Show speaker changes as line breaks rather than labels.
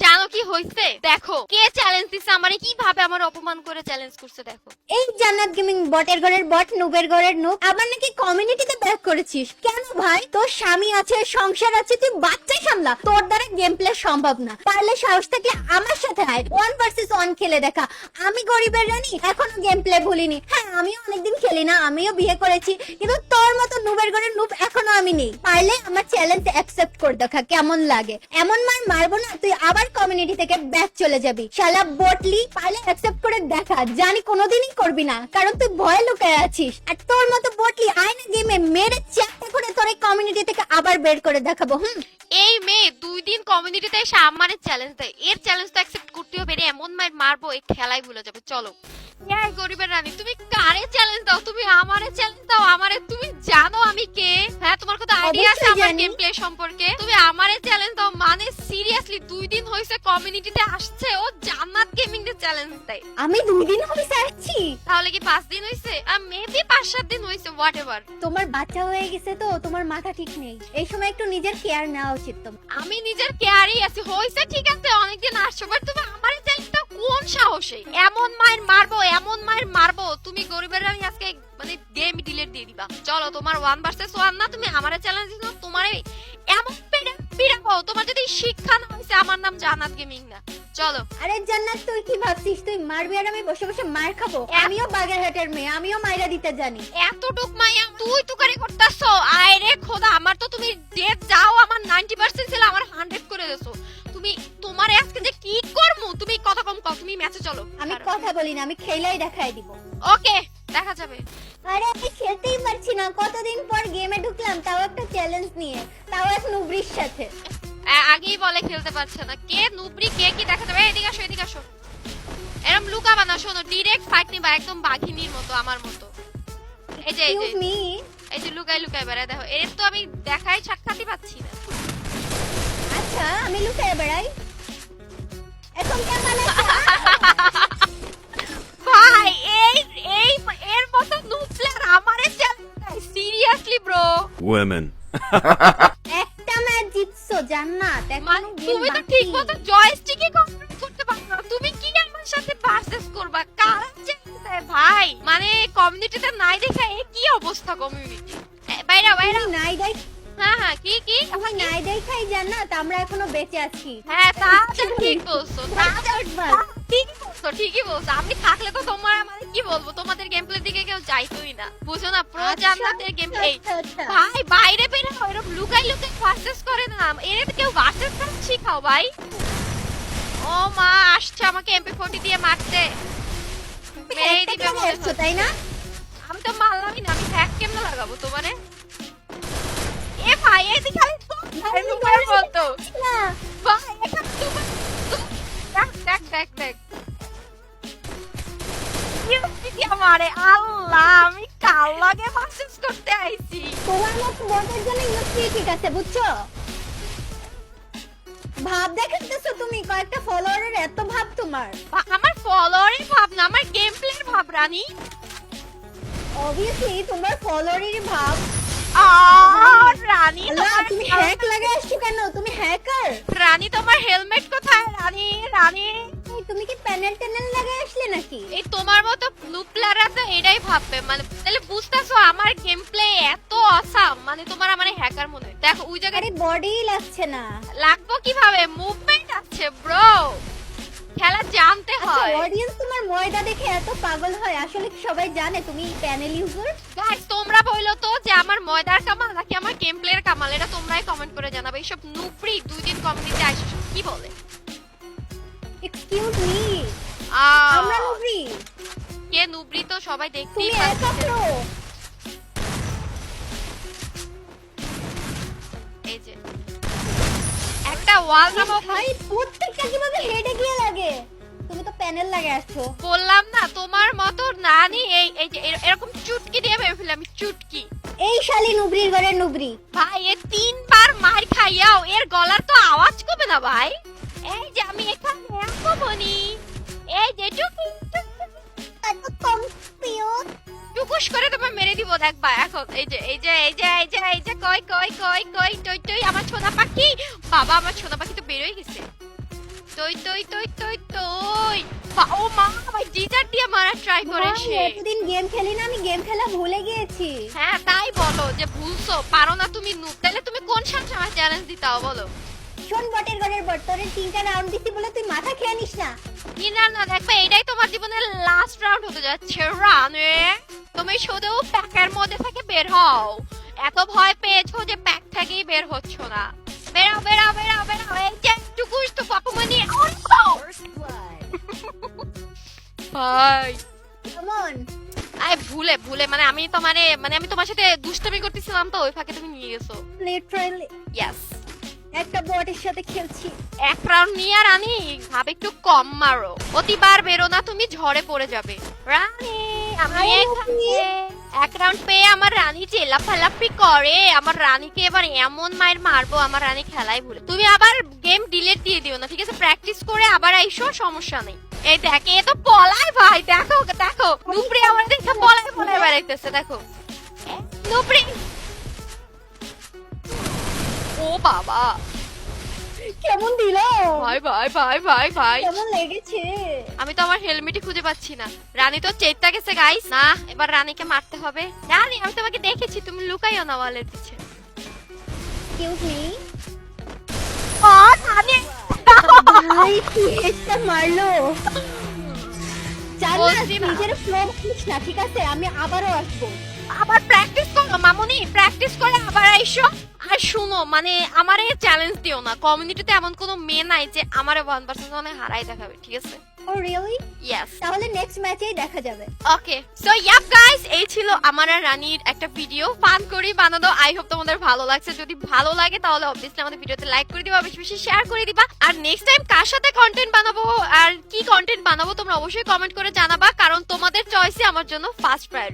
জানো কি হইছে? দেখো কে চ্যালেঞ্জ দিছে আমারে, কিভাবে আমার অপমান করে চ্যালেঞ্জ করছে দেখো।
এই জান্নাত গেমিং বটের ঘরের বট, নুবের ঘরের নুব, আবার নাকি কমিউনিটিতে ব্যাক করেছিস কেন ভাই? তোর স্বামী আছে, সংসার আছে, তুই বাচ্চা সামলা, তোর দ্বারা গেম প্লে সম্ভব না। পারলে সাহস থাকলে আমার সাথে আয়, 1 vs 1 খেলে দেখা। আমি গরিবের রানী, এখনো গেম প্লে ভুলিনি। হ্যাঁ আমিও অনেকদিন খেলি না, আমিও বিয়ে করেছি, কিন্তু তোর মতো নুবের ঘরের নুব এখনো আমি নেই। পারলে আমার চ্যালেঞ্জ অ্যাকসেপ্ট করে দেখা, কেমন লাগে? এমন মার মারবো না তুই আবার কমিউনিটি থেকে ব্যাক চলে যাবি। শালা বটলি, পারলে অ্যাকসেপ্ট করে দেখা। জানি কোনোদিনই করবি না, কারণ তুই ভয় লুকায় আছিস। আর তোর মতো বটলি আয় না গেমে, মেরে চ্যাপ্টা করে তোর এই কমিউনিটি থেকে আবার বের করে দেখাবো।
এই মেয়ে 2 দিন কমিউনিটিতে এসে আমারে চ্যালেঞ্জ দেয়, এর চ্যালেঞ্জ তো অ্যাকসেপ্ট করতে হবে রে। এমন মার মারবো এই খেলাই ভুলে যাবে। চলো এই গরিবের রানী, তুমি কারে চ্যালেঞ্জ দাও? তুমি আমারে চ্যালেঞ্জ দাও। আমারে তুমি জানো আমি কে? হ্যাঁ তোমার কথা আইডিয়া আছে
অবশ্যই
আমার
জানি।
গেম প্লে সম্পর্কে। তুমি আমারে চ্যালেঞ্জ দাও মানে সিরিয়াসলি 2 দিন হইছে কমিউনিটিতে আসছে, ও জান্নাত গেমিং এর চ্যালেঞ্জ দেয়।
আমি 2 দিন হইছে আসছি।
তাহলে কি 5 দিন হইছে? মেবি 5-7 দিন হইছে, হোয়াট এভার।
তোমার বাচ্চা হয়ে গেছে তো তোমার মাথা ঠিক নেই। এই সময় একটু নিজের কেয়ার নেওয়া উচিত তোমার।
আমি নিজের কেয়ারই আছি। হইছে ঠিক আছে, অনেকদিন আসছো, বাট তুমি আমারে চ্যালেঞ্জ দাও কোন সাহসে? এমন মায়ের মারবো, এমন মায়ের মারবো, তুমি গরিবের রানী আজকে মানে গেম ডিলিট দিয়ে দিবা। চলো তোমার 1 vs 1 না, তুমি আমারে চ্যালেঞ্জ দিছো, তোমারে এমন পিড়াবো। তোমার যদি শিক্ষা না হইছে আমার নাম জান্নাত গেমিং না। চলো।
আরে জান্নাত তুই কি ভাবছিস তুই মারবি আর আমি বসে বসে মার খাবো? আমিও বাগেরহাটের মেয়ে, আমিও মাইরা দিতে জানি।
এতটুক মাইয়া তুই তুকারি করতাছো? আয় রে খোদা, আমার তো তুমি যে যাও আমার 90% ছিল, আমার 100 করে দেছো। তুমি তোমার আজকে যে কি করমু, তুমি কথা কম কও। তুমি ম্যাচে চলো।
আমি কথা বলি না, আমি খেলাই দেখাই দিব।
ওকে দেখা যাবে।
আরে আমি খেলতেই পারছি না, কতদিন পর গেমে ঢুকলাম, তাও একটা চ্যালেঞ্জ নিয়ে, তাও এক নুবরির সাথে।
আগেই বলে খেলতে পারছে না। কে নুবরি কে কি দেখা যাবে। এদিকে আসো, এদিকে আসো। এরকম লুকাবা না, শোনো ডিরেক্ট ফাইট নিবা একদম বাঘিনীর মতো, আমার মতো। এই যে
এক্সকিউজ মি,
এই যে লুকাই লুকাই বেড়ায় দেখো, এর তো আমি দেখাই সাক্ষাৎই পাচ্ছি না।
আচ্ছা আমি লুকায় বেড়াই এখন কেমন আছো?
ভাই এই এই এর মতো নুব প্লেয়ার আমারে চ্যালেঞ্জ, সিরিয়াসলি ব্রো।
Women.
একটা ম্যাচ জিতছো জান্নাত,
মানে
এখন
তুমি তো ঠিক মতো জয়স্টিকই কন্ট্রোল করতে পারো না, তুমি কি আমার সাথে ভার্সেস করবা? কারা চ্যালেঞ্জ ভাই? মানে কমিউনিটিতে নাই দেখা এই কি অবস্থা কমিউনিটি। বাইরা বাইরা।
নাই দেখ,
হ্যাঁ হ্যাঁ কি কি
তুমি নাই দেখাই জান্নাত আমরা এখনো বেঁচে আছি।
হ্যাঁ তা তো ঠিক বলছো, তা তো
বাস।
ঠিকই বলছো, ঠিকই বলছো। আমি থাকলে তো তোমার মানে কি বলবো, তোমাদের গেম প্লে দিকে কেউ যাইতোই না, বুঝো না? প্রো জান্নাতের গেম প্লে।
আচ্ছা।
ভাই বাইরে বের হও, এরকম লুকাই লুকাই ভার্সেস করে না, এর কেউ ভার্সেস করা শিখাও ভাই। ও মা আসছে আমাকে এমপি40 দিয়ে মারতে, মেরেই দিবে মনে
আসছো
হচ্ছে।
তাই না?
আমি তো মারলামই না, আমি হ্যাক কেমনে লাগাবো তোমারে? এ ভাই এদিকে খালি
আমি
বলতো
না
ভাই এখানে তোমার দেখ দেখ দেখ দেখ কি আমারে আল্লাহ, আমি কাল লাগে ভার্সেস করতে আইছি।
তোমার মতো বটের জন্য ইউসি ঠিক আছে বুঝছো? ভাব দেখাতেছো তুমি, কয়েকটা ফলোয়ারের এত ভাব তোমার।
আমার ফলোয়ারের ভাব না, আমার গেম প্লের ভাব রানী।
অবভিয়াসলি তোমার ফলোয়ারেরই ভাব।
রানী
আল্লাহ,
তোমার
তুমি হ্যাক লাগাই আসছো কেন? তুমি হ্যাকার?
রানী তোমার হেলমেট কোথায় রানী? রানী
তুমি কি প্যানেল ট্যানেল লাগাই আসলে নাকি?
এই তোমার মতো নুপ্লারা তো এটাই ভাববে, মানে তাহলে বুঝতেছো আমার গেম প্লে এত অসাম, মানে তোমার আমার হ্যাকার মনে হয়। দেখো ওই জায়গায়
আরে বডি লাগছে না।
লাগবো কিভাবে? মুভমেন্ট আছে ব্রো, খেলা জানতে
আচ্ছা
হয়।
অডিয়েন্স তোমার ময়দা দেখে এত পাগল হয়, আসলে কি সবাই জানে তুমি প্যানেল ইউজার?
গাইস তোমরা বলো তো যে আমার ময়দার কামাল নাকি আমার গেম প্লের কামাল, এটা তোমরাই কমেন্ট করে জানাবে। এইসব নুপ্রি 2 দিন কমিউনিটি আইসে কি বলে?
এক্সকিউজ মি, আমরা নুবরি,
কে নুব্রি তো সবাই
তুমি
দেখতেই
একা
পাচ্ছে।
প্রো।
এই যে একটা ওয়াল নামক
ভাই প্রত্যেকটা কিভাবে হেডে গিয়ে লাগে? তুমি তো প্যানেল লাগাই আসছো।
বললাম না তোমার মতো নানি এই এই যে এরকম চুটকি দিয়ে ভেবে ফেলে আমি চুটকি।
এই শালি নুবরির ঘরে নুবরি।
ভাই এ 3 বার মার খাইয়াও এর গলার তো আওয়াজ কমে না ভাই। এই যে আমি এখানে একা বনি, এই যে
এত কম প্রিয়।
টুকুস করে তোমার মেরে দিব দেখবা এখন। এই যে এই যে এই যে এই যে এই যে কই কই কই কই টই টই আমার ছোনা পাখি। বাবা আমার ছোনা পাখি তো বের হয়ে গেছে। ও মা ভাই জিজার দিয়ে মারা ট্রাই করে
ভাই,
সে।
এতদিন গেম খেলি না, আমি গেম খেলা ভুলে গিয়েছি।
হ্যাঁ তাই বলো যে ভুলছো, পারো না তুমি নুব, তাহলে তুমি কোন সাথে আমার চ্যালেঞ্জ দিতাও বলো?
শোন বটের ঘরের বট, তোর 3টা রাউন্ড দিছি বলে তুই মাথা খেয়ে নিস না।
কি না না, দেখবে এটাই তোমার জীবনের লাস্ট রাউন্ড হতে যাচ্ছে রানে। তুমি শুধু প্যাকের মধ্যে থেকে বের হও। এত ভয় পেয়েছো যে প্যাক থেকেই বের হচ্ছ না। বেরাও বেরাও বেরাও বেরাও, এই যে টুকুস তো পাপুমনি। ভাই
কেমন?
আই ভুলে ভুলে মানে আমি তোমার সাথে দুষ্টামি করতেছিলাম তো ওই ফাঁকে তুমি নিয়ে গেছো।
লিটারালি
ইয়েস,
একটা বটের সাথে খেলছি।
এক রাউন্ড নিয়ে রানী ভাব একটু কম মারো, অতিবার বেরো না, তুমি ঝড়ে পড়ে যাবে রানী। আমি
আরে
এখানে এক রাউন্ড পেয়ে আমার রানী চেলাফালাফি করে, আমার রানীকে এবার এমন মায়ের মারবো, আমার রানী খেলাই ভুলে। তুমি আবার গেম ডিলিট দিয়ে দিও না, ঠিক আছে? প্র্যাকটিস করে আবার আইসো, সমস্যা নেই। এই দেখ এ তো পলায় ভাই, দেখো দেখো নুপরি আমার দেখে পলায় পলায় বেড়াইতেছে, দেখো নুপরি। ও বাবা,
কেমন দিল?
ভাই ভাই ভাই ভাই ভাই,
কেমন লেগেছে?
আমি তো আমার হেলমেটই খুঁজে পাচ্ছি না। রানী তো চেতা গেছে গাইস। না এবার রানীকে মারতে হবে। রানী আমি তোমাকে দেখেছি, তুমি লুকাইও না ওয়ালের পিছে।
Excuse me.
ও রানী
ভাই কি হেডটা মারলো। জান না,
বলছি না।
নিজের ফ্লো করিস না, ঠিক আছে? আমি আবারও আসবো।
আবার প্র্যাকটিস করো মামুনি, প্র্যাকটিস করে আবার আইসো। আর শুনো মানে আমারে চ্যালেঞ্জ দিও না, কমিউনিটিতে এমন কোনো মেয়ে নাই যে আমারে 1% হারাই দেখাবে, ঠিক আছে?
ও রিয়েলি?
ইয়েস।
তাহলে নেক্সট ম্যাচেই দেখা যাবে।
ওকে সো ইয়াপ গাইস, এই ছিল আমার আর রানীর একটা ভিডিও, ফান করি বানানো। আই হোপ তোমাদের ভালো লাগছে। যদি ভালো লাগে তাহলে অবভিয়াসলি আমাদের ভিডিওতে লাইক করে দিবা, বেশি বেশি শেয়ার করে দিবা। আর নেক্সট টাইম কার সাথে কন্টেন্ট বানাবো আর কি কন্টেন্ট বানাবো তোমরা অবশ্যই কমেন্ট করে জানাবা, কারণ তোমাদের চয়েসই আমার জন্য ফার্স্ট প্রায়োরিটি।